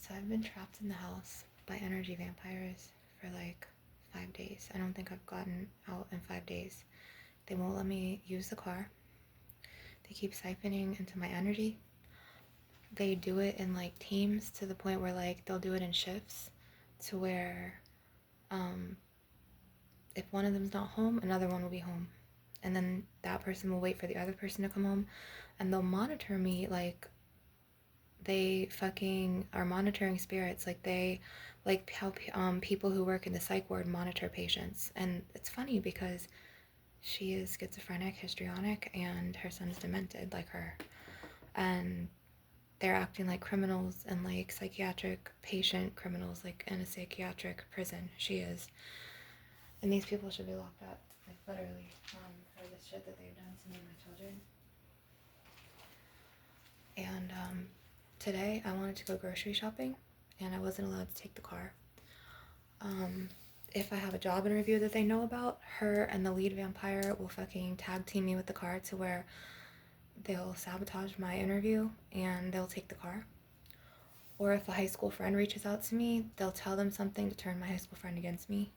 So I've been trapped in the house by energy vampires for like 5 days. I don't think I've gotten out in 5 days. They won't let me use the car. They keep siphoning into my energy. They do it in like teams to the point where like they'll do it in shifts to where if one of them's not home, another one will be home. And then that person will wait for the other person to come home, and they'll monitor me like they fucking are monitoring spirits, like how people who work in the psych ward monitor patients. And it's funny because she is schizophrenic, histrionic, and her son's demented like her, and they're acting like criminals and like psychiatric patient criminals, like in a psychiatric prison. She is, and these people should be locked up, like literally, for the shit that they've done to me and my children. And today I wanted to go grocery shopping, and I wasn't allowed to take the car. If I have a job interview that they know about, her and the lead vampire will fucking tag team me with the car to where they'll sabotage my interview and they'll take the car. Or if a high school friend reaches out to me, they'll tell them something to turn my high school friend against me.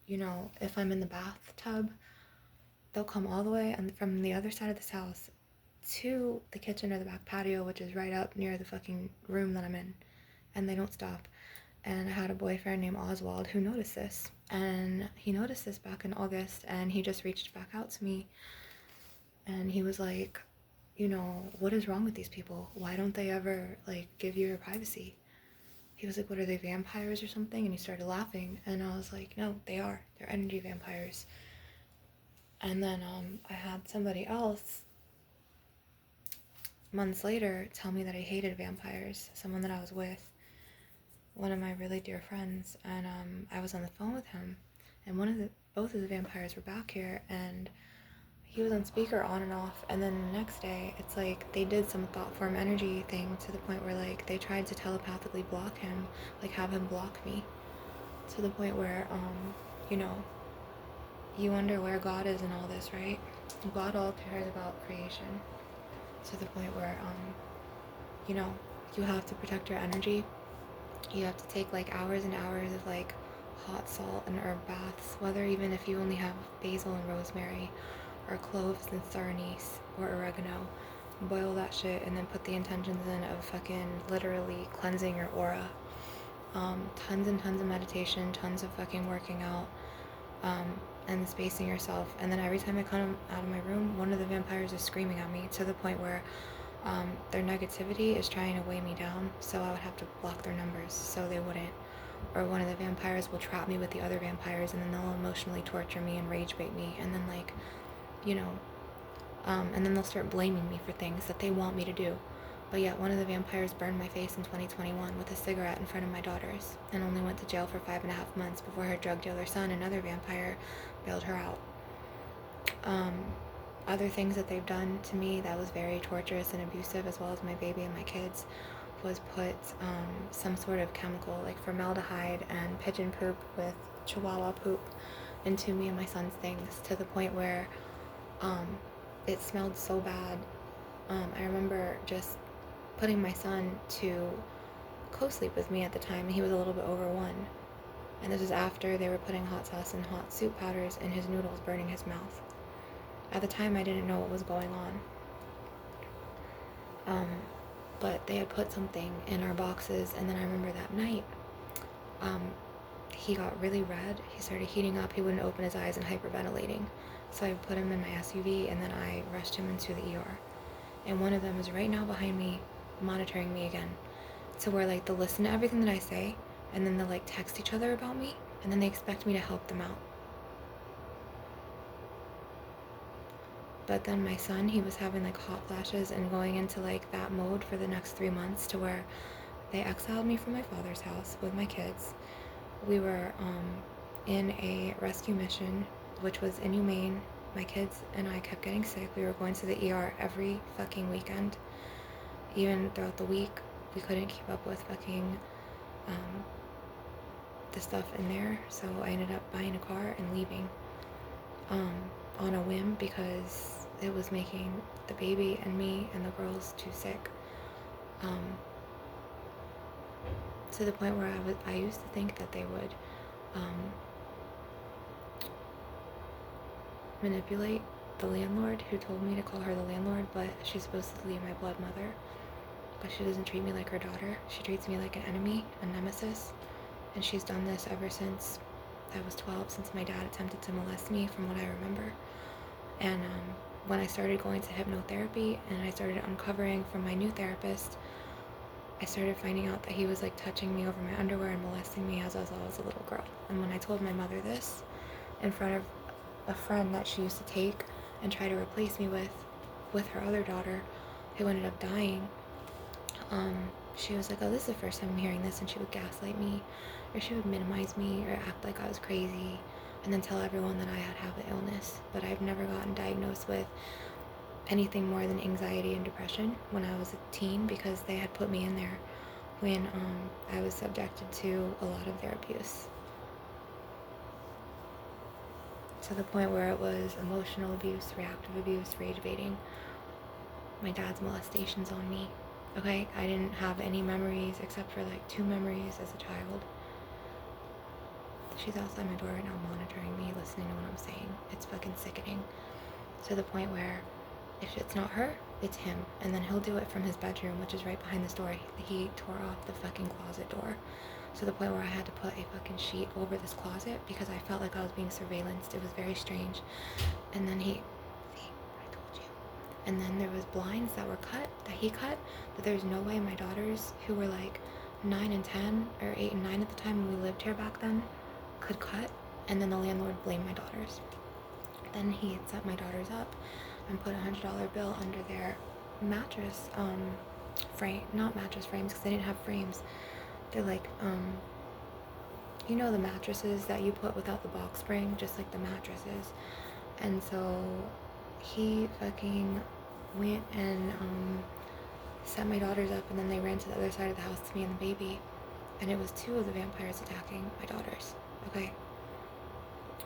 You know, if I'm in the bathtub, they'll come all the way and from the other side of this house to the kitchen or the back patio, which is right up near the fucking room that I'm in, and they don't stop. And I had a boyfriend named Oswald who noticed this, and he noticed this back in August, and he just reached back out to me, and he was like, you know, what is wrong with these people? Why don't they ever like give you your privacy? He was like, what are they, vampires or something? And he started laughing, and I was like, no, they're energy vampires. And then I had somebody else months later tell me that I hated vampires, someone that I was with, one of my really dear friends, and I was on the phone with him, and both of the vampires were back here, and he was on speaker on and off, and then the next day, it's like they did some thought form energy thing to the point where like they tried to telepathically block him, like have him block me, to the point where, you know, you wonder where God is in all this, right? God all cares about creation, to the point where, you know, you have to protect your energy. You have to take like hours and hours of like hot salt and herb baths, whether even if you only have basil and rosemary or cloves and star anise or oregano. Boil that shit and then put the intentions in of fucking literally cleansing your aura. Tons and tons of meditation, tons of fucking working out, and spacing yourself. And then every time I come out of my room, one of the vampires is screaming at me to the point where their negativity is trying to weigh me down, so I would have to block their numbers so they wouldn't. Or one of the vampires will trap me with the other vampires, and then they'll emotionally torture me and rage bait me, and then like, you know, and then they'll start blaming me for things that they want me to do. But yet one of the vampires burned my face in 2021 with a cigarette in front of my daughters, and only went to jail for 5.5 months before her drug dealer son, another vampire, bailed her out. Other things that they've done to me that was very torturous and abusive, as well as my baby and my kids, was put some sort of chemical like formaldehyde and pigeon poop with chihuahua poop into me and my son's things, to the point where it smelled so bad. I remember just putting my son to co-sleep with me at the time, and he was a little bit over 1. And this is after they were putting hot sauce and hot soup powders in his noodles, burning his mouth. At the time, I didn't know what was going on. But they had put something in our boxes, and then I remember that night, he got really red. He started heating up. He wouldn't open his eyes and hyperventilating. So I put him in my SUV, and then I rushed him into the ER. And one of them is right now behind me, monitoring me again, to where like they'll listen to everything that I say, and then they'll like text each other about me, and then they expect me to help them out. But then my son, he was having like hot flashes and going into like that mode for the next 3 months, to where they exiled me from my father's house with my kids. We were in a rescue mission, which was inhumane. My kids and I kept getting sick. We were going to the ER every fucking weekend. Even throughout the week, we couldn't keep up with fucking the stuff in there. So I ended up buying a car and leaving on a whim, because it was making the baby and me and the girls too sick. to the point where I used to think that they would manipulate the landlord, who told me to call her the landlord, but she's supposed to be my blood mother. But she doesn't treat me like her daughter. She treats me like an enemy, a nemesis. And she's done this ever since I was 12, since my dad attempted to molest me, from what I remember. And when I started going to hypnotherapy and I started uncovering from my new therapist, I started finding out that he was like touching me over my underwear and molesting me as I was a little girl. And when I told my mother this in front of a friend that she used to take and try to replace me with her other daughter, who ended up dying, she was like, oh, this is the first time I'm hearing this. And she would gaslight me, or she would minimize me, or act like I was crazy, and then tell everyone that I had an illness. But I've never gotten diagnosed with anything more than anxiety and depression when I was a teen, because they had put me in there when I was subjected to a lot of their abuse, to the point where it was emotional abuse, reactive abuse, rage baiting, my dad's molestations on me. Okay, I didn't have any memories except for like 2 memories as a child. She's outside my door right now monitoring me, listening to what I'm saying. It's fucking sickening. To the point where if it's not her, it's him. And then he'll do it from his bedroom, which is right behind this door. He tore off the fucking closet door. To the point where I had to put a fucking sheet over this closet because I felt like I was being surveillanced. It was very strange. And then and then there was blinds that were cut, that he cut, but there's no way my daughters, who were like 9 and 10, or 8 and 9 at the time when we lived here back then, could cut. And then the landlord blamed my daughters. Then he had set my daughters up and put $100 bill under their mattress frame, not mattress frames, because they didn't have frames. They're like, you know, the mattresses that you put without the box spring, just like the mattresses. And so he fucking went and set my daughters up, and then they ran to the other side of the house to me and the baby, and it was 2 of the vampires attacking my daughters. Okay.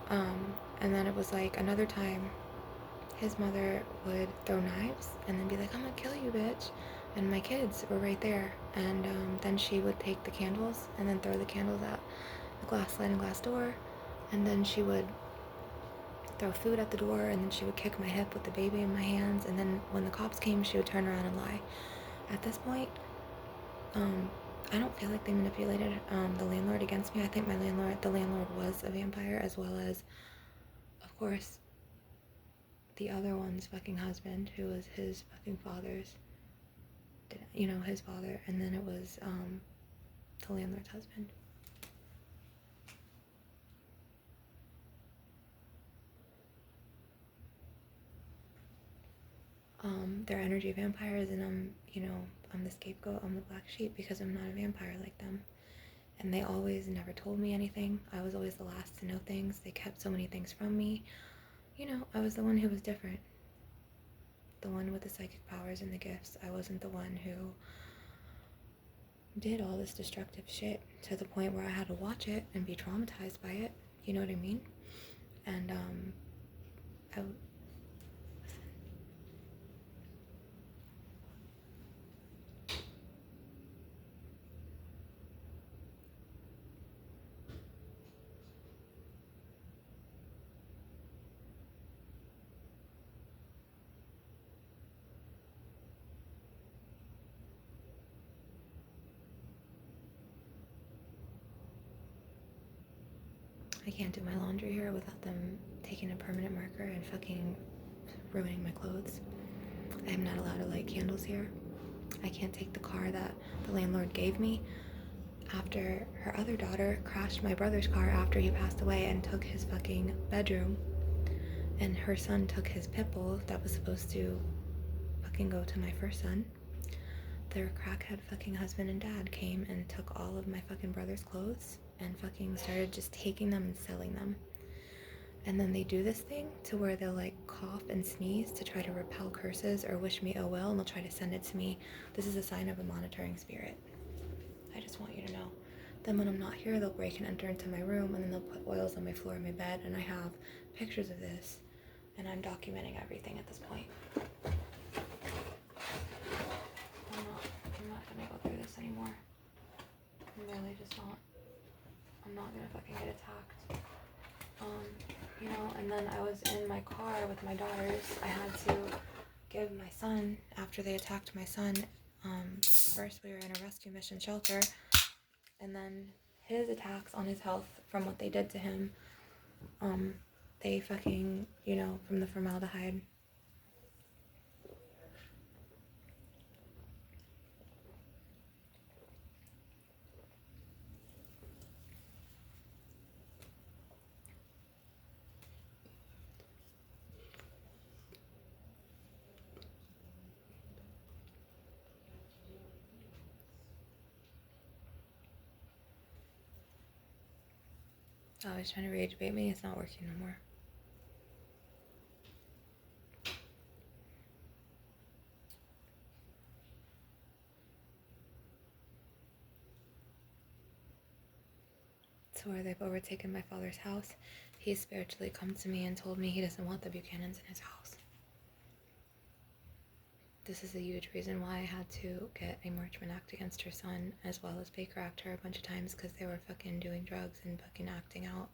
And then it was like another time his mother would throw knives and then be like, I'm gonna kill you, bitch. And my kids were right there. And then she would take the candles and then throw the candles out the sliding glass door. And then she would throw food at the door, and then she would kick my hip with the baby in my hands. And then when the cops came, she would turn around and lie. At this point, I don't feel like they manipulated the landlord against me. I think the landlord was a vampire, as well as, of course, the other one's fucking husband, who was his fucking father's, you know, his father. And then it was the landlord's husband. They're energy vampires, and I'm the scapegoat, I'm the black sheep, because I'm not a vampire like them. And they always never told me anything. I was always the last to know things. They kept so many things from me. You know, I was the one who was different. The one with the psychic powers and the gifts. I wasn't the one who did all this destructive shit to the point where I had to watch it and be traumatized by it. You know what I mean? And I can't do my laundry here without them taking a permanent marker and fucking ruining my clothes. I am not allowed to light candles here. I can't take the car that the landlord gave me after her other daughter crashed my brother's car after he passed away and took his fucking bedroom. And her son took his pit bull that was supposed to fucking go to my first son. Their crackhead fucking husband and dad came and took all of my fucking brother's clothes and fucking started just taking them and selling them. And then they do this thing to where they'll like cough and sneeze to try to repel curses or wish me ill will, and they'll try to send it to me. This is a sign of a monitoring spirit. I just want you to know. Then when I'm not here, they'll break and enter into my room, and then they'll put oils on my floor in my bed, and I have pictures of this, and I'm documenting everything at this point. I'm not gonna go through this anymore. I'm really just not, I'm not gonna fucking get attacked. You know, and then I was in my car with my daughters. I had to give my son, after they attacked my son, first we were in a rescue mission shelter, and then his attacks on his health from what they did to him, they fucking, you know, from the formaldehyde. Oh, he's trying to rage bait me. It's not working no more. So where they've overtaken my father's house, he spiritually come to me and told me he doesn't want the Buchanans in his house. This is a huge reason why I had to get a Marchman Act against her son, as well as Baker Act her a bunch of times, because they were fucking doing drugs and fucking acting out.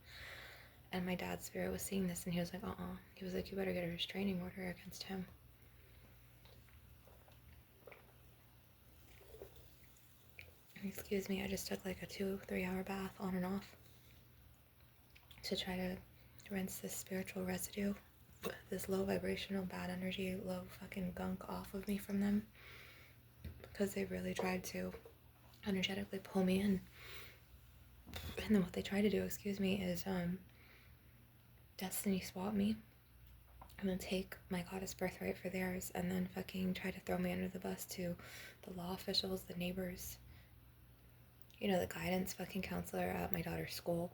And my dad's spirit was seeing this, and he was like, He was like, you better get a restraining order against him. Excuse me, I just took like a 2-3 hour bath on and off to try to rinse this spiritual residue, this low vibrational, bad energy, low fucking gunk off of me from them, because they really tried to energetically pull me in. And then what they try to do, is destiny swap me and then take my goddess birthright for theirs, and then fucking try to throw me under the bus to the law officials, the neighbors, you know, the guidance fucking counselor at my daughter's school.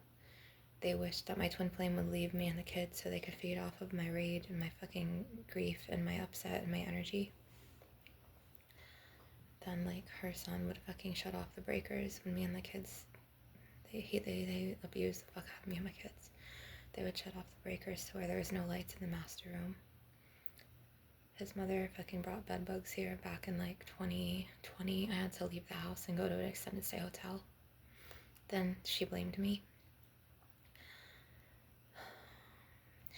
They wished that my twin flame would leave me and the kids so they could feed off of my rage and my fucking grief and my upset and my energy. Then, like, her son would fucking shut off the breakers when me and the kids, they abused the fuck out of me and my kids. They would shut off the breakers to where there was no lights in the master room. His mother fucking brought bed bugs here back in like 2020. I had to leave the house and go to an extended stay hotel. Then she blamed me.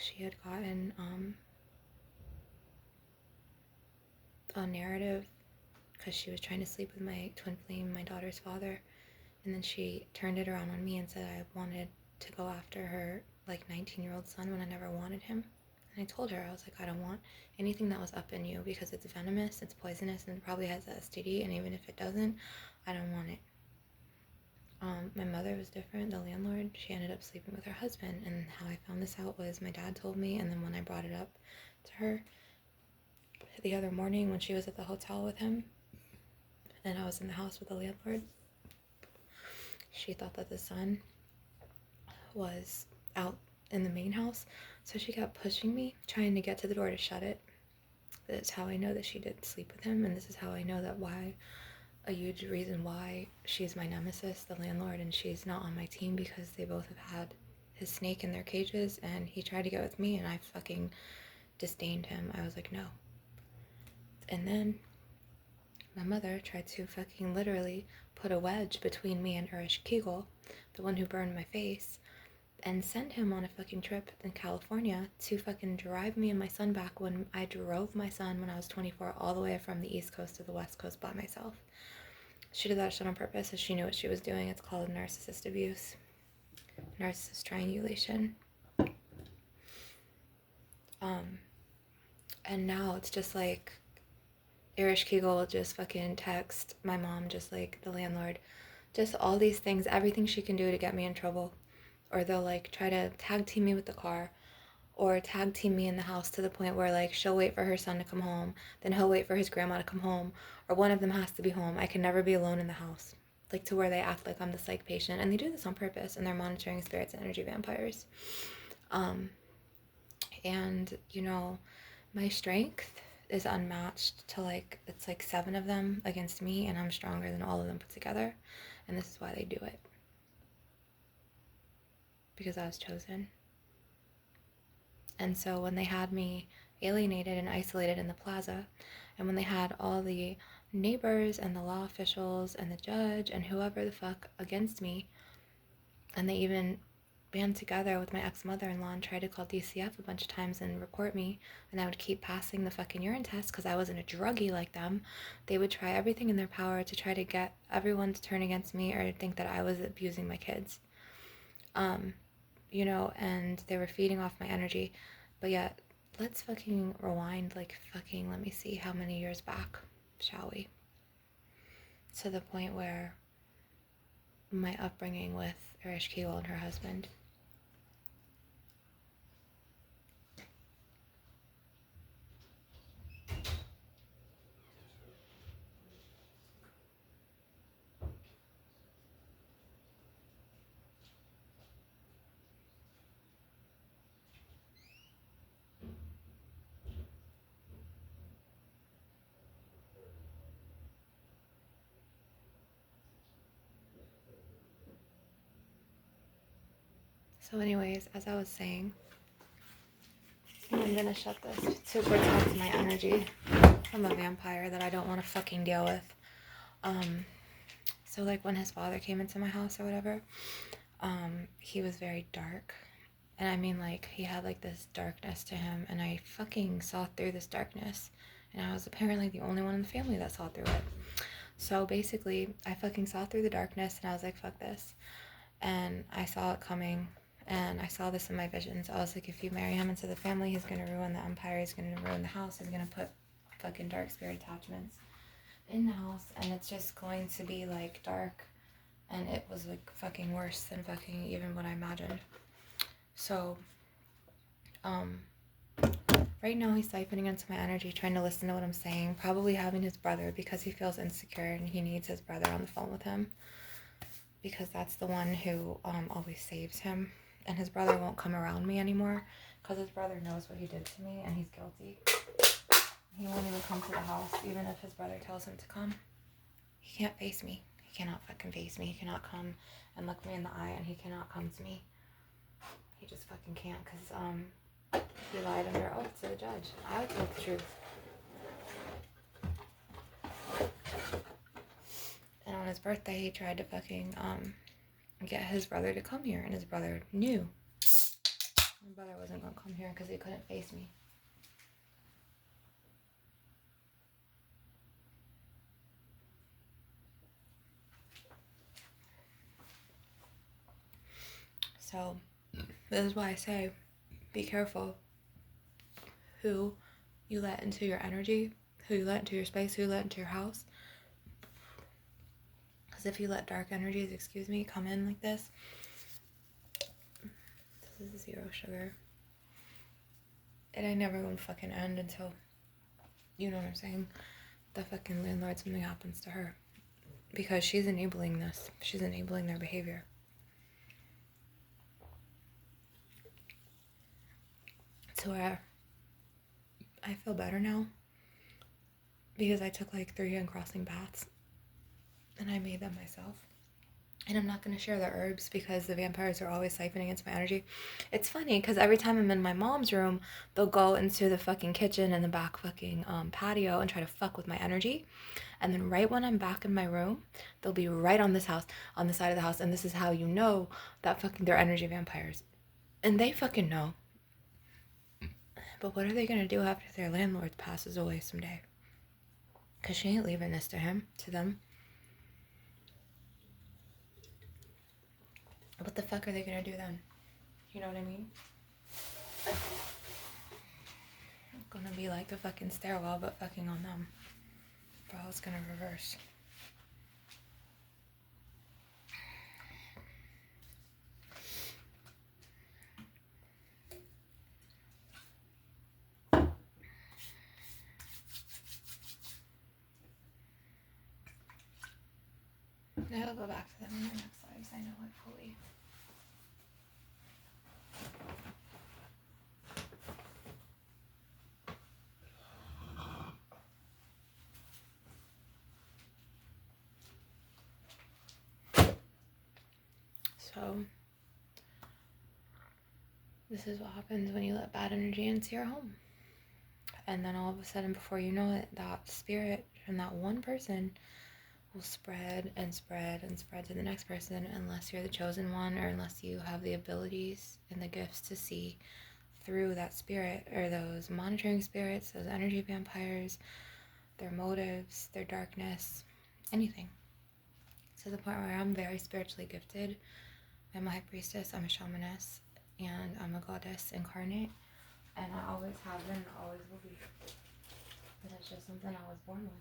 She had gotten a narrative because she was trying to sleep with my twin flame, my daughter's father, and then she turned it around on me and said I wanted to go after her like 19-year-old son when I never wanted him. And I told her, I was like, I don't want anything that was up in you because it's venomous, it's poisonous, and it probably has a STD, and even if it doesn't, I don't want it. My mother was different, the landlord. She ended up sleeping with her husband, and how I found this out was my dad told me, and then when I brought it up to her the other morning when she was at the hotel with him, and I was in the house with the landlord, she thought that the son was out in the main house, so she kept pushing me, trying to get to the door to shut it. That's how I know that she did sleep with him, and this is how I know that a huge reason why she's my nemesis, the landlord, and she's not on my team, because they both have had his snake in their cages, and he tried to get with me, and I fucking disdained him. I was like, no. And then my mother tried to fucking literally put a wedge between me and Urish Kegel, the one who burned my face, and sent him on a fucking trip in California to fucking drive me and my son back when I drove my son when I was 24 all the way from the East Coast to the West Coast by myself. She did that shit on purpose, as she knew what she was doing. It's called narcissist abuse. Narcissist triangulation. And now it's just like Irish Kegel will just fucking text my mom, just like the landlord, just all these things, everything she can do to get me in trouble. Or they'll like try to tag team me with the car, or tag team me in the house to the point where like she'll wait for her son to come home, then he'll wait for his grandma to come home, or one of them has to be home. I can never be alone in the house. Like to where they act like I'm the psych patient, and they do this on purpose, and they're monitoring spirits and energy vampires. And you know, my strength is unmatched to like, it's like 7 of them against me, and I'm stronger than all of them put together, and this is why they do it. Because I was chosen. And so when they had me alienated and isolated in the plaza, and when they had all the neighbors and the law officials and the judge and whoever the fuck against me. And they even band together with my ex-mother-in-law and tried to call DCF a bunch of times and report me, and I would keep passing the fucking urine test because I wasn't a druggie like them. They would try everything in their power to try to get everyone to turn against me or think that I was abusing my kids. You know, and they were feeding off my energy. But yet, let's fucking rewind, like fucking, let me see how many years back, shall we? To the point where my upbringing with Irish Kegel and her husband. So anyways, as I was saying, I'm gonna shut this to protect my energy from a vampire that I don't want to fucking deal with. So like when his father came into my house or whatever, he was very dark. And I mean, like, he had like this darkness to him, and I fucking saw through this darkness. And I was apparently the only one in the family that saw through it. So basically, I fucking saw through the darkness, and I was like, fuck this. And I saw it coming, and I saw this in my visions. I was like, if you marry him into the family, he's gonna ruin the empire, he's gonna ruin the house, he's gonna put fucking dark spirit attachments in the house, and it's just going to be like dark. And it was like fucking worse than fucking even what I imagined. So, right now he's siphoning into my energy, trying to listen to what I'm saying, probably having his brother because he feels insecure and he needs his brother on the phone with him because that's the one who always saves him, and his brother won't come around me anymore because his brother knows what he did to me and he's guilty. He won't even come to the house even if his brother tells him to come. He can't face me. He cannot fucking face me. He cannot come and look me in the eye, and he cannot come to me. He just fucking can't because he lied under oath to the judge. I told the truth. And on his birthday, he tried to fucking get his brother to come here, and his brother knew my brother wasn't gonna come here because he couldn't face me. So this is why I say, be careful who you let into your energy, who you let into your space, who you let into your house. Because if you let dark energies, come in like this is 0 sugar. It ain't never gonna fucking end until, you know what I'm saying, the fucking landlord, something happens to her. Because she's enabling this. She's enabling their behavior. So I feel better now because I took like 3 uncrossing baths and I made them myself. And I'm not going to share the herbs because the vampires are always siphoning into my energy. It's funny because every time I'm in my mom's room, they'll go into the fucking kitchen and the back fucking patio and try to fuck with my energy. And then right when I'm back in my room, they'll be right on this house, on the side of the house. And this is how you know that fucking they're energy vampires. And they fucking know. But what are they going to do after their landlord passes away someday? Because she ain't leaving this to them. What the fuck are they going to do then? You know what I mean? It's going to be like the fucking stairwell, but fucking on them. Bro, it's going to reverse. I'll go back to them in their next lives. I know it fully. So, this is what happens when you let bad energy into your home. And then all of a sudden, before you know it, that spirit and that one person will spread and spread and spread to the next person unless you're the chosen one, or unless you have the abilities and the gifts to see through that spirit, or those monitoring spirits, those energy vampires, their motives, their darkness, anything. To the point where I'm very spiritually gifted. I'm a high priestess, I'm a shamaness, and I'm a goddess incarnate, and I always have been, always will be. And it's just something I was born with.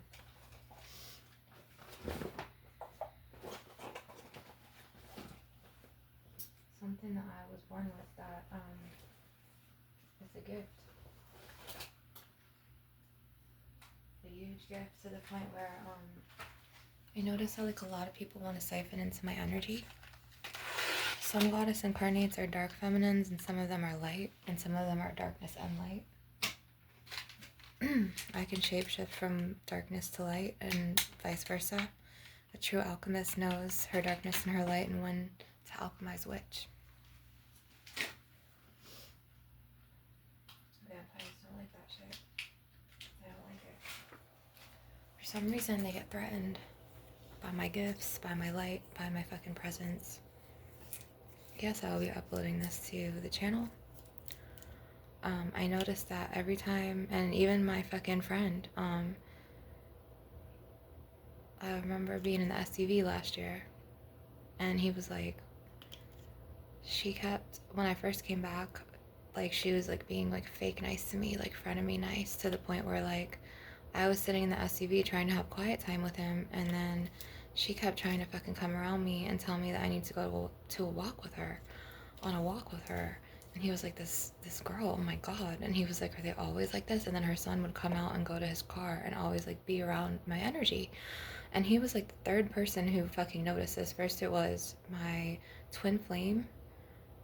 Something that I was born with that is a gift. A huge gift, to the point where I notice that like a lot of people want to siphon into my energy. Some goddess incarnates are dark feminines, and some of them are light, and some of them are darkness and light. I can shapeshift from darkness to light and vice versa. A true alchemist knows her darkness and her light and when to alchemize which. Vampires don't like that shit. They don't like it. For some reason they get threatened by my gifts, by my light, by my fucking presence. Yes, I'll be uploading this to the channel. I noticed that every time, and even my fucking friend, I remember being in the SUV last year, and he was like, she kept, when I first came back, like she was like being like fake nice to me, like frenemy nice, to the point where like I was sitting in the SUV trying to have quiet time with him, and then she kept trying to fucking come around me and tell me that I need to go to a walk with her, on a walk with her. And he was like, this girl, oh my god. And he was like, are they always like this? And then her son would come out and go to his car and always like be around my energy. And he was like the third person who fucking noticed this. First it was my twin flame,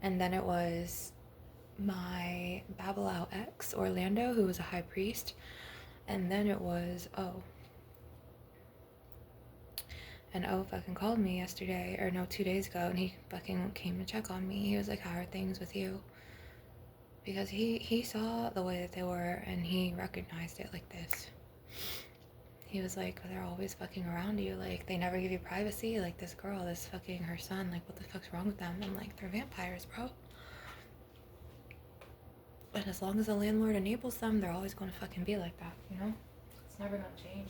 and then it was my Babalao ex, Orlando, who was a high priest, and then it was And fucking called me yesterday, or no, 2 days ago, and he fucking came to check on me. He was like, how are things with you? Because he saw the way that they were, and he recognized it like this. He was like, they're always fucking around you, like, they never give you privacy, like, this girl, this fucking her son, like, what the fuck's wrong with them? I'm like, they're vampires, bro. And as long as the landlord enables them, they're always going to fucking be like that, you know? It's never going to change.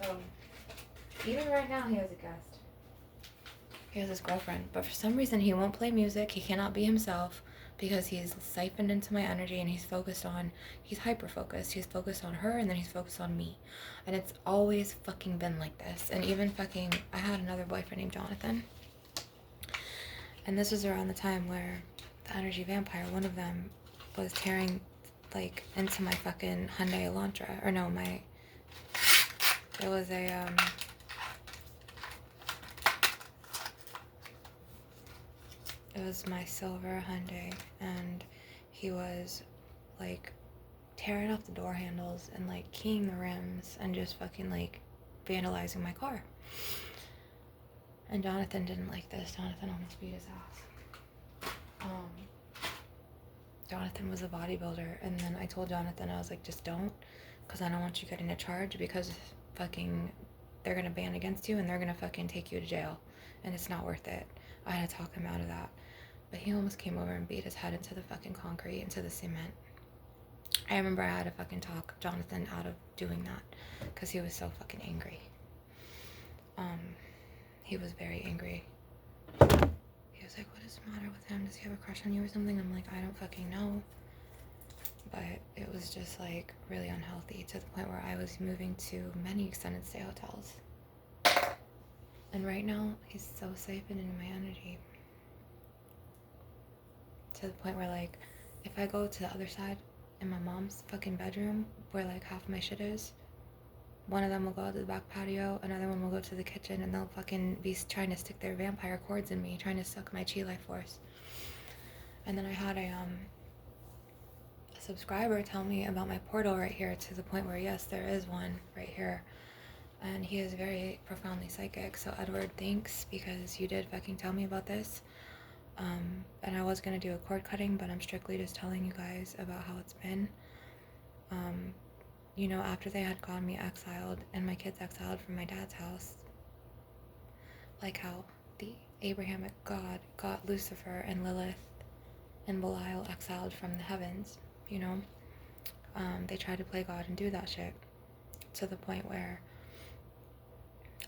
So, even right now, he has a guest. He has his girlfriend, but for some reason, he won't play music, he cannot be himself, because he's siphoned into my energy, and he's hyper-focused. He's focused on her, and then he's focused on me. And it's always fucking been like this. And even fucking, I had another boyfriend named Jonathan. And this was around the time where the energy vampire, one of them, was tearing, like, into my fucking Hyundai Elantra. Or no, it was a, it was my silver Hyundai, and he was like tearing off the door handles and like keying the rims and just fucking like vandalizing my car. And Jonathan didn't like this. Jonathan almost beat his ass. Jonathan was a bodybuilder, and then I told Jonathan, I was like, just don't, because I don't want you getting a charge, because fucking they're gonna ban against you and they're gonna fucking take you to jail, and it's not worth it. I had to talk him out of that. But he almost came over and beat his head into the fucking concrete, into the cement. I remember I had to fucking talk Jonathan out of doing that, because he was so fucking angry. He was very angry. He was like, what is the matter with him? Does he have a crush on you or something? I'm like, I don't fucking know. But it was just like really unhealthy, to the point where I was moving to many extended stay hotels. And right now, he's so siphoned into my energy. To the point where, like, if I go to the other side in my mom's fucking bedroom, where like half of my shit is, one of them will go to the back patio, another one will go to the kitchen, and they'll fucking be trying to stick their vampire cords in me, trying to suck my chi life force. And then I had a subscriber tell me about my portal right here, to the point where, yes, there is one right here. And he is very profoundly psychic. So Edward, thanks, because you did fucking tell me about this. And I was gonna do a cord cutting, but I'm strictly just telling you guys about how it's been. after they had gotten me exiled and my kids exiled from my dad's house, like how the Abrahamic God got Lucifer and Lilith and Belial exiled from the heavens, they tried to play God and do that shit to the point where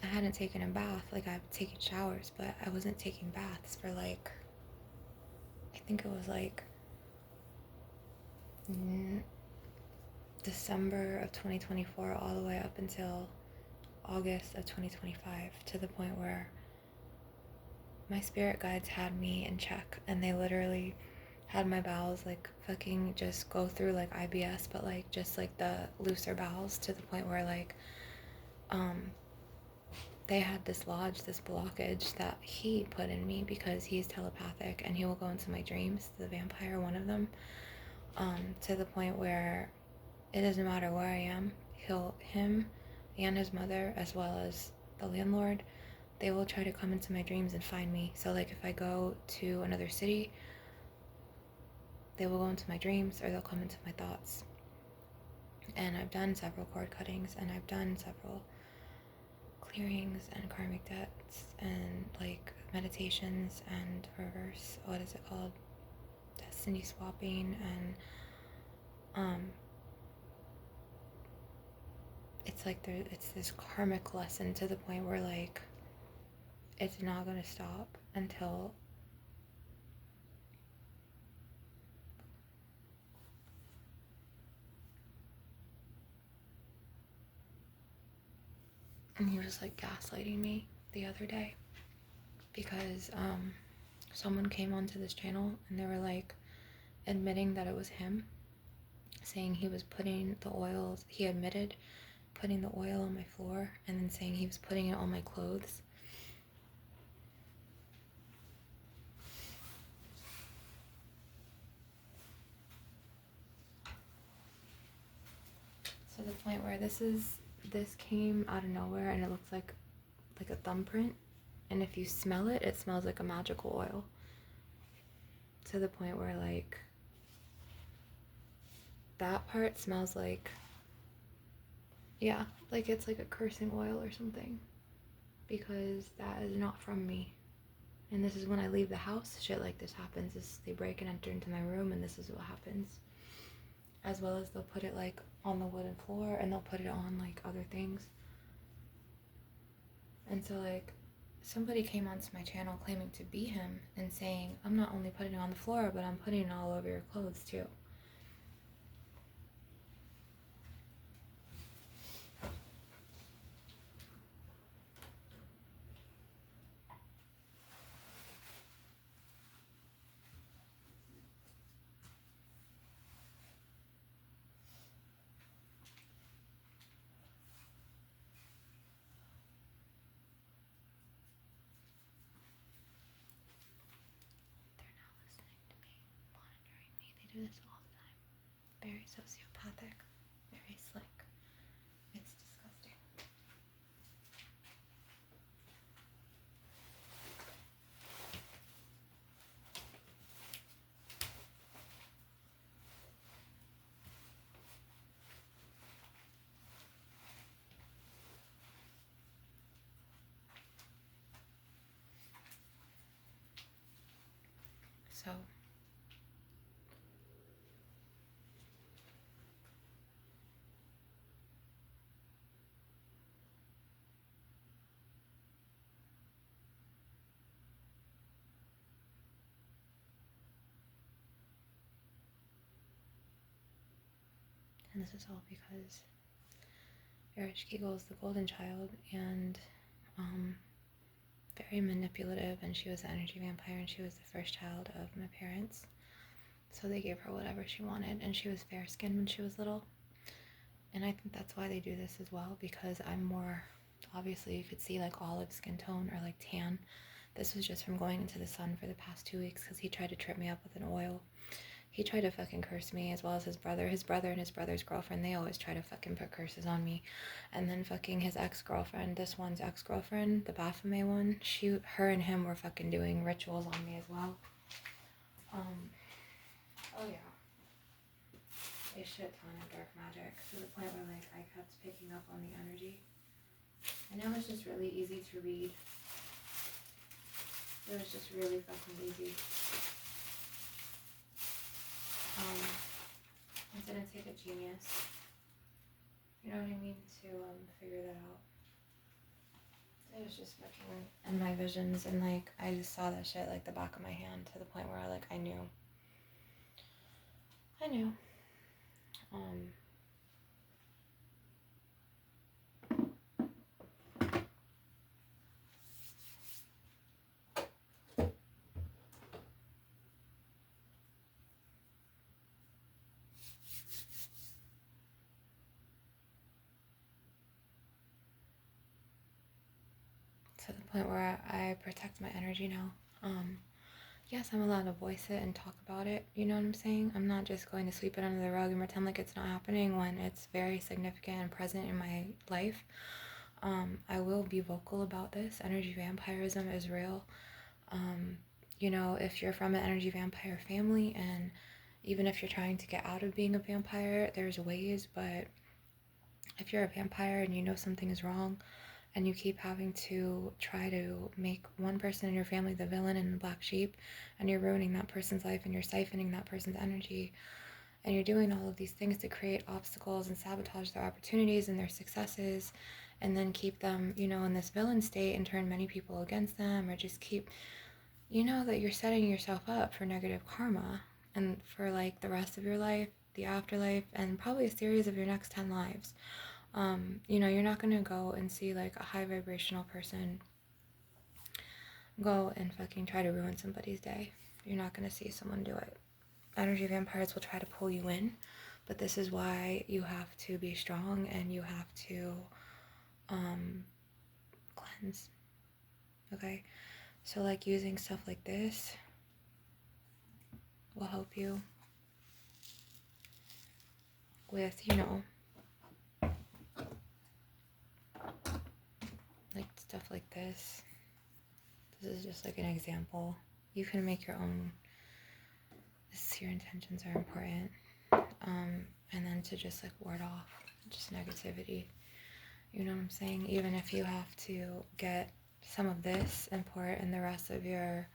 I hadn't taken a bath. Like, I've taken showers, but I wasn't taking baths for like, I think it was like December of 2024 all the way up until August of 2025, to the point where my spirit guides had me in check, and they literally had my bowels like fucking just go through like IBS, but like just like the looser bowels, to the point where like they had dislodged this blockage that he put in me, because he's telepathic and he will go into my dreams, the vampire, one of them, to the point where it doesn't matter where I am, him and his mother, as well as the landlord, they will try to come into my dreams and find me. So like if I go to another city, they will go into my dreams, or they'll come into my thoughts. And I've done several cord cuttings, and I've done several clearings and karmic debts and like meditations and reverse, what is it called, destiny swapping, and it's like it's this karmic lesson, to the point where like it's not gonna stop until and he was like gaslighting me the other day, because someone came onto this channel and they were like admitting that it was him, saying he was putting the oils, he admitted putting the oil on my floor, and then saying he was putting it on my clothes. To the point where this came out of nowhere, and it looks like a thumbprint, and if you smell it, it smells like a magical oil. To the point where like that part smells like, yeah, like it's like a cursing oil or something, because that is not from me. And this is when I leave the house, shit like this happens. They break and enter into my room, and this is what happens. As well as they'll put it like on the wooden floor, and they'll put it on like other things. And so like somebody came onto my channel claiming to be him and saying, I'm not only putting it on the floor, but I'm putting it all over your clothes too. They're not listening to me, monitoring me. They do this all the time. Very sociopathic, very slick. It's disgusting. So and this is all because Erich Kegel is the golden child, and very manipulative, and she was the energy vampire, and she was the first child of my parents. So they gave her whatever she wanted, and she was fair skinned when she was little. And I think that's why they do this as well, because I'm more, obviously you could see like olive skin tone or like tan. This was just from going into the sun for the past 2 weeks, because he tried to trip me up with an oil. He tried to fucking curse me, as well as his brother. His brother and his brother's girlfriend, they always try to fucking put curses on me. And then fucking his ex-girlfriend, this one's ex-girlfriend, the Baphomet one, her and him were fucking doing rituals on me as well. Oh yeah. a shit ton of dark magic to the point where like I kept picking up on the energy. And it was just really easy to read. It was just really fucking easy. It didn't take a genius, you know what I mean, to figure that out. It was just fucking in my visions, and like I just saw that shit like the back of my hand to the point where I knew. To the point where I protect my energy now. Yes, I'm allowed to voice it and talk about it, you know what I'm saying? I'm not just going to sweep it under the rug and pretend like it's not happening when it's very significant and present in my life. I will be vocal about this. Energy vampirism is real. You know, if you're from an energy vampire family, and even if you're trying to get out of being a vampire, there's ways, but if you're a vampire and you know something is wrong, and you keep having to try to make one person in your family the villain and the black sheep, and you're ruining that person's life and you're siphoning that person's energy, and you're doing all of these things to create obstacles and sabotage their opportunities and their successes, and then keep them, you know, in this villain state and turn many people against them, or just keep, you know, that you're setting yourself up for negative karma and for like the rest of your life, the afterlife, and probably a series of your next 10 lives. You know, you're not going to go and see like a high vibrational person go and fucking try to ruin somebody's day. You're not going to see someone do it. Energy vampires will try to pull you in, but this is why you have to be strong and you have to cleanse. Okay? So like using stuff like this will help you with, you know, like stuff like this. This is just like an example. You can make your own. Your intentions are important. And then to just like ward off just negativity. You know what I'm saying? Even if you have to get some of this and pour it in the rest of your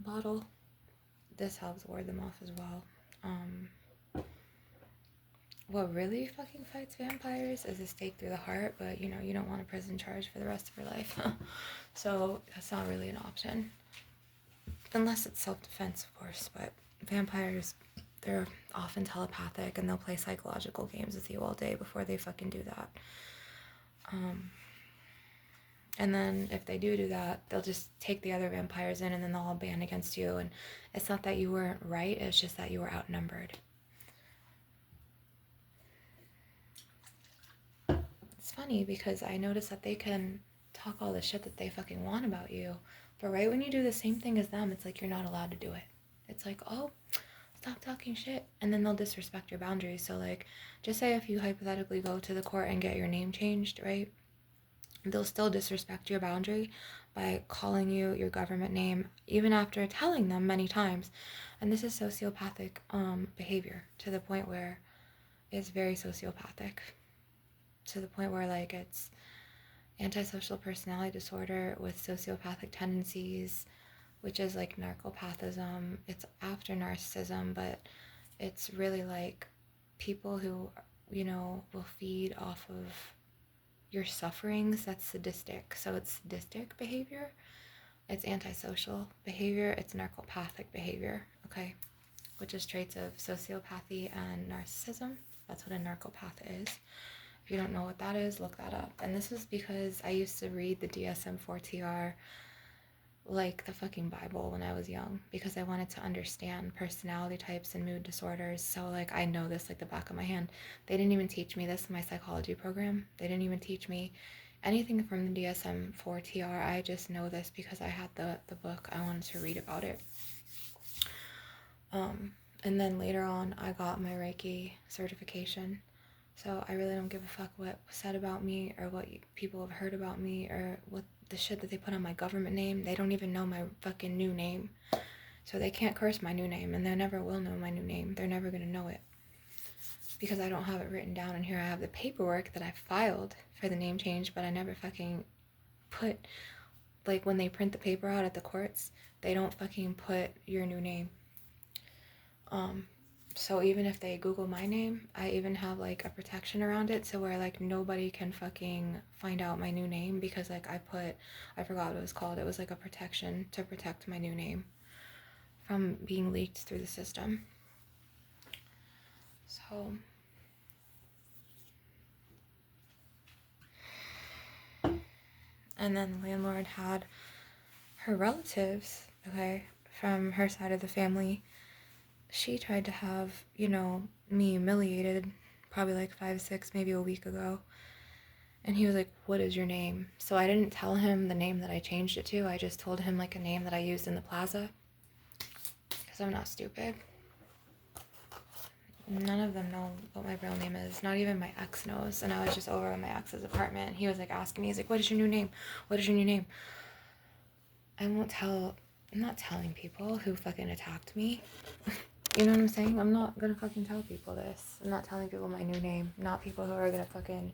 bottle, this helps ward them off as well. What really fucking fights vampires is a stake through the heart, but you know, you don't want a prison charge for the rest of your life. So that's not really an option. Unless it's self-defense, of course, but vampires, they're often telepathic and they'll play psychological games with you all day before they fucking do that. And then if they do that, they'll just take the other vampires in and then they'll all band against you. And it's not that you weren't right, it's just that you were outnumbered. It's funny because I notice that they can talk all the shit that they fucking want about you, but right when you do the same thing as them, it's like you're not allowed to do it. It's like, oh, stop talking shit, and then they'll disrespect your boundaries. So like, just say if you hypothetically go to the court and get your name changed, right? They'll still disrespect your boundary by calling you your government name, even after telling them many times. And this is sociopathic behavior to the point where it's very sociopathic. To the point where like it's antisocial personality disorder with sociopathic tendencies, which is like narcopathism. It's after narcissism, but it's really like people who, you know, will feed off of your sufferings. That's sadistic. So it's sadistic behavior, it's antisocial behavior, it's narcopathic behavior, okay? Which is traits of sociopathy and narcissism. That's what a narcopath is. If you don't know what that is, look that up. And this is because I used to read the DSM-4TR like the fucking Bible when I was young, because I wanted to understand personality types and mood disorders. So like I know this like the back of my hand. They didn't even teach me this in my psychology program. They didn't even teach me anything from the DSM-4TR. I just know this because I had the book. I wanted to read about it. And then later on I got my Reiki certification. So I really don't give a fuck what was said about me or what people have heard about me or what the shit that they put on my government name. They don't even know my fucking new name. So they can't curse my new name, and they never will know my new name. They're never going to know it. Because I don't have it written down in here. I have the paperwork that I filed for the name change, but I never fucking put, like, when they print the paper out at the courts, they don't fucking put your new name. So even if they Google my name, I even have, like, a protection around it, so where, like, nobody can fucking find out my new name, because, like, I forgot what it was called. It was, like, a protection to protect my new name from being leaked through the system. So, and then the landlord had her relatives, okay, from her side of the family. She tried to have, you know, me humiliated probably like 5, 6, maybe a week ago. And he was like, what is your name? So I didn't tell him the name that I changed it to. I just told him, like, a name that I used in the plaza. Because I'm not stupid. None of them know what my real name is. Not even my ex knows. And I was just over at my ex's apartment. He was, like, asking me, he's like, what is your new name? What is your new name? I'm not telling people who fucking attacked me. You know what I'm saying? I'm not gonna fucking tell people this. I'm not telling people my new name. Not people who are gonna fucking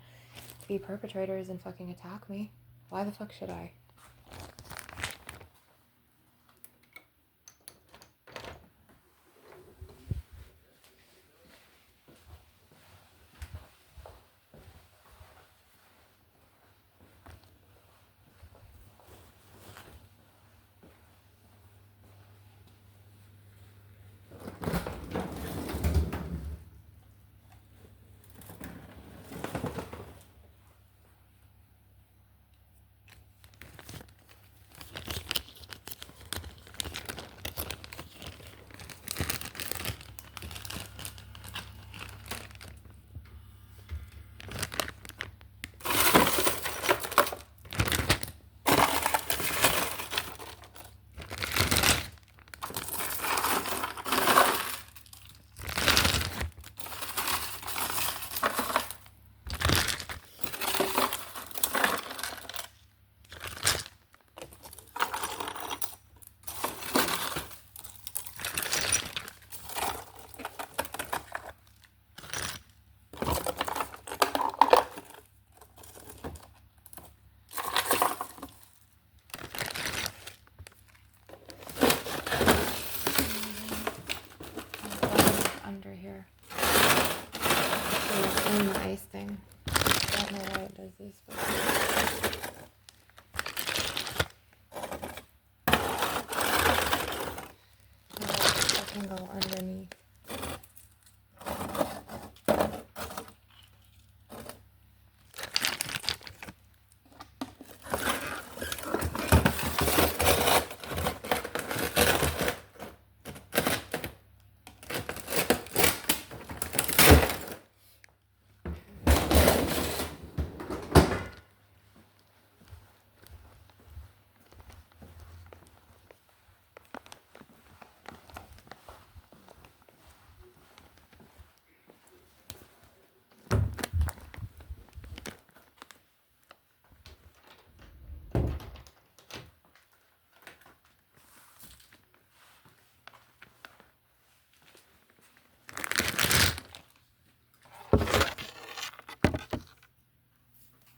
be perpetrators and fucking attack me. Why the fuck should I? Under here. In the ice thing. I don't know why it does this, but I can go underneath.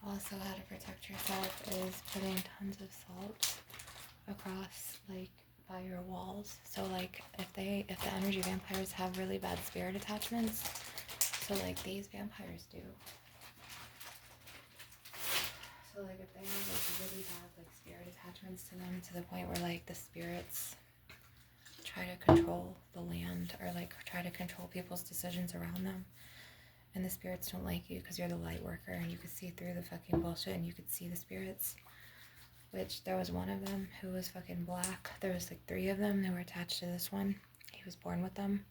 Also, how to protect yourself is putting tons of salt across, like, by your walls. So, like, if the energy vampires have really bad spirit attachments, so, like, these vampires do. So, like, if they have, like, really bad, like, spirit attachments to them, to the point where, like, the spirits try to control the land, or, like, try to control people's decisions around them, and the spirits don't like you because you're the light worker, and you could see through the fucking bullshit, and you could see the spirits. Which, there was one of them who was fucking black. There was, like, 3 of them that were attached to this one. He was born with them.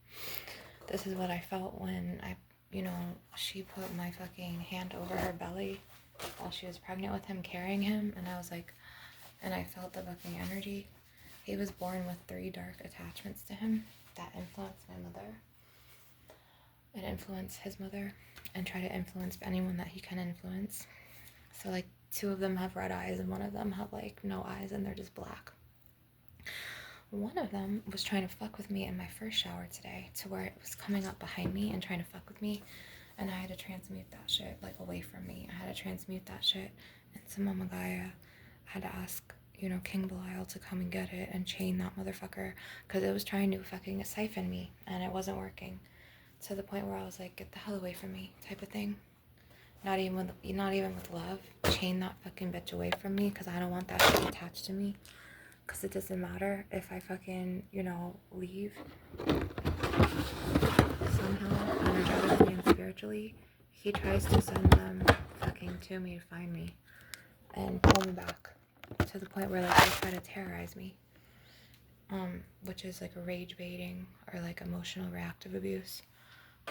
This is what I felt when she put my fucking hand over her belly while she was pregnant with him, carrying him, and I was like, and I felt the fucking energy. He was born with 3 dark attachments to him that influenced my mother and influence his mother, and try to influence anyone that he can influence. So, like, 2 of them have red eyes, and one of them have, like, no eyes, and they're just black. One of them was trying to fuck with me in my first shower today, to where it was coming up behind me and trying to fuck with me, and I had to transmute that shit, like, away from me. I had to transmute that shit into Mama Gaia. I had to ask, you know, King Belial to come and get it and chain that motherfucker, because it was trying to fucking siphon me, and it wasn't working. To the point where I was like, get the hell away from me, type of thing. Not even with love. Chain that fucking bitch away from me, because I don't want that shit attached to me. Because it doesn't matter if I fucking, you know, leave somehow, energetically and spiritually. He tries to send them fucking to me to find me and pull me back, to the point where, like, they try to terrorize me, which is like rage baiting, or like emotional reactive abuse,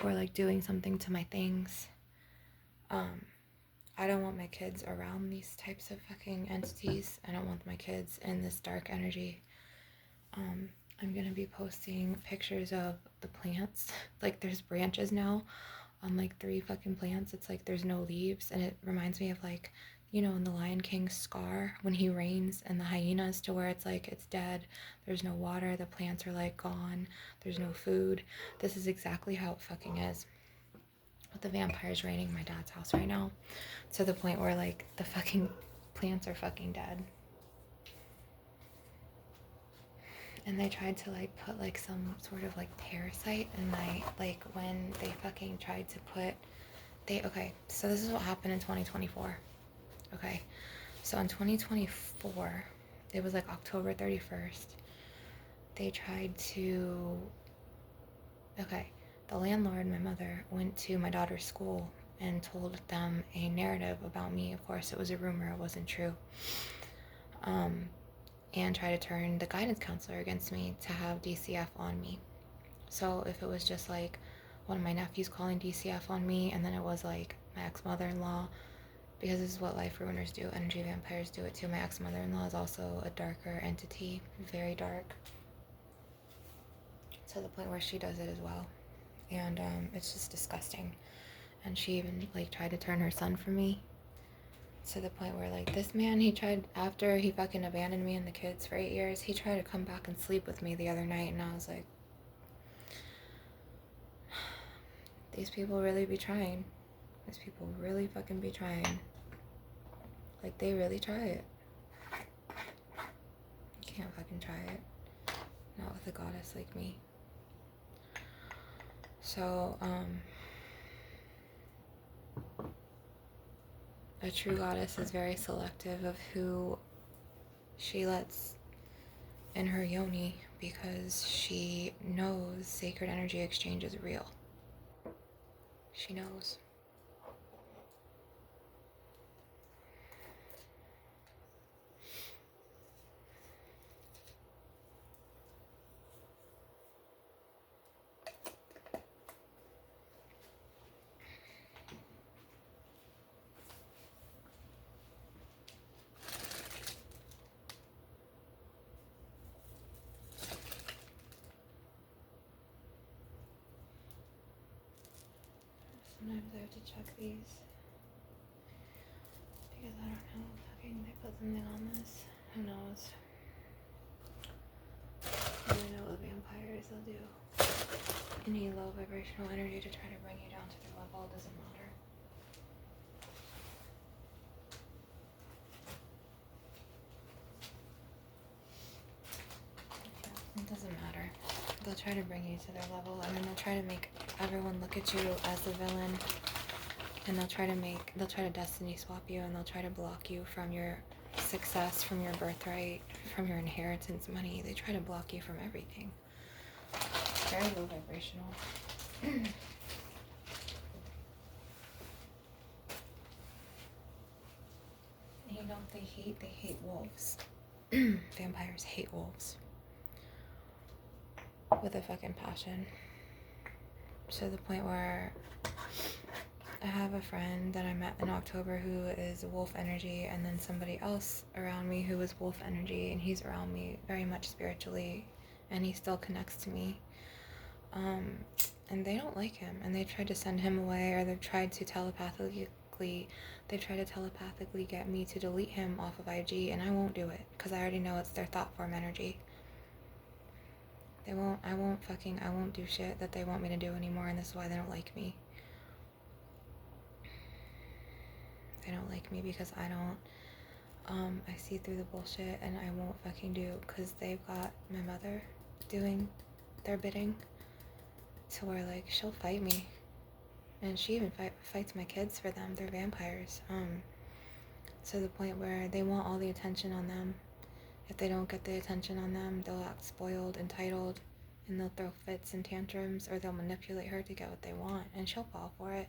or like doing something to my things. I don't want my kids around these types of fucking entities. I don't want my kids in this dark energy. I'm gonna be posting pictures of the plants. Like, there's branches now on like 3 fucking plants. It's like there's no leaves, and it reminds me of, like, you know, in the Lion King's Scar, when he reigns, and the hyenas, to where it's like it's dead, there's no water, the plants are like gone, there's no food. This is exactly how it fucking is with the vampires reigning my dad's house right now, to the point where, like, the fucking plants are fucking dead. And they tried to, like, put, like, some sort of, like, parasite in my, like, when they fucking tried to put, okay, so this is what happened in 2024, okay? So in 2024, it was, like, October 31st, they tried to, okay, the landlord, my mother, went to my daughter's school and told them a narrative about me. Of course, it was a rumor, it wasn't true. And try to turn the guidance counselor against me to have DCF on me. So if it was just like one of my nephews calling DCF on me, and then it was like my ex-mother-in-law, because this is what life ruiners do, energy vampires do it too. My ex-mother-in-law is also a darker entity, very dark, to the point where she does it as well. And it's just disgusting. And she even, like, tried to turn her son from me, to the point where, like, this man, he tried, after he fucking abandoned me and the kids for 8 years, he tried to come back and sleep with me the other night, and I was like, these people really be trying. These people really fucking be trying. Like, they really try it. You can't fucking try it. Not with a goddess like me. So, a true goddess is very selective of who she lets in her yoni, because she knows sacred energy exchange is real. She knows. Sometimes I have to check these, because I don't know, fucking they put something on this. Who knows? I don't know what vampires will do. Any low vibrational energy to try to bring you down to their level, doesn't matter. Yeah, it doesn't matter. They'll try to bring you to their level, and then they'll try to make everyone look at you as the villain, and they'll try to destiny swap you, and they'll try to block you from your success, from your birthright, from your inheritance money. They try to block you from everything. Very low vibrational. You know, they hate wolves. Vampires hate wolves with a fucking passion, to the point where I have a friend that I met in October who is wolf energy, and then somebody else around me who is wolf energy, and he's around me very much spiritually, and he still connects to me. And they don't like him, and they tried to send him away, or they've tried to telepathically get me to delete him off of IG, and I won't do it, because I already know it's their thought form energy. I won't do shit that they want me to do anymore, and this is why they don't like me. They don't like me because I see through the bullshit, and I won't fucking do, because they've got my mother doing their bidding, to where, like, she'll fight me. And she even fights my kids for them. They're vampires. To the point where they want all the attention on them. If they don't get the attention on them, they'll act spoiled, entitled, and they'll throw fits and tantrums, or they'll manipulate her to get what they want, and she'll fall for it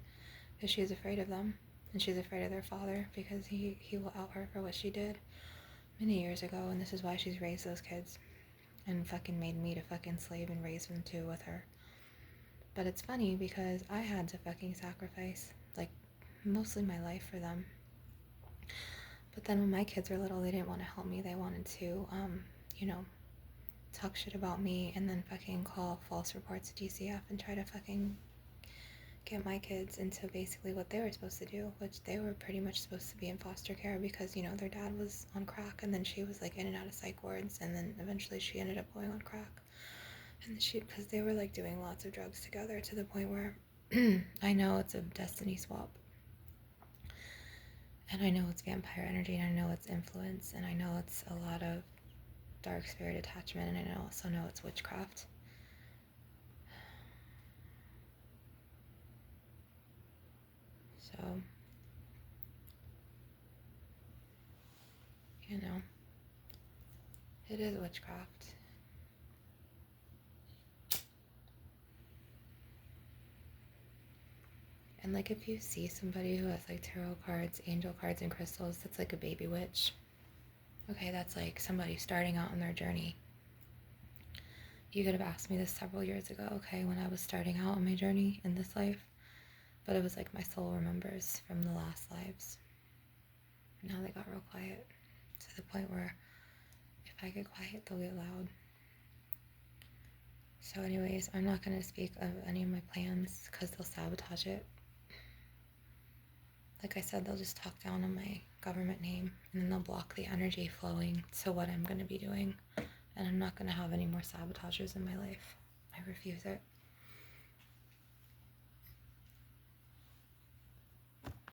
because she's afraid of them, and she's afraid of their father because he will out her for what she did many years ago, and this is why she's raised those kids and fucking made me to fucking slave and raise them too with her. But it's funny because I had to fucking sacrifice, like, mostly my life for them. But then when my kids were little, they didn't want to help me. They wanted to, talk shit about me and then fucking call false reports to DCF and try to fucking get my kids into basically what they were supposed to do, which they were pretty much supposed to be in foster care because, their dad was on crack, and then she was, like, in and out of psych wards, and then eventually she ended up going on crack. And because they were, like, doing lots of drugs together to the point where I know it's a destiny swap. And I know it's vampire energy, and I know it's influence, and I know it's a lot of dark spirit attachment, and I also know it's witchcraft. So, it is witchcraft. And, like, if you see somebody who has, like, tarot cards, angel cards, and crystals, that's like a baby witch. Okay, that's like somebody starting out on their journey. You could have asked me this several years ago, okay, when I was starting out on my journey in this life. But it was like my soul remembers from the last lives. Now they got real quiet, to the point where if I get quiet, they'll get loud. So anyways, I'm not going to speak of any of my plans because they'll sabotage it. Like I said, they'll just talk down on my government name, and then they'll block the energy flowing to what I'm going to be doing. And I'm not going to have any more sabotagers in my life. I refuse it.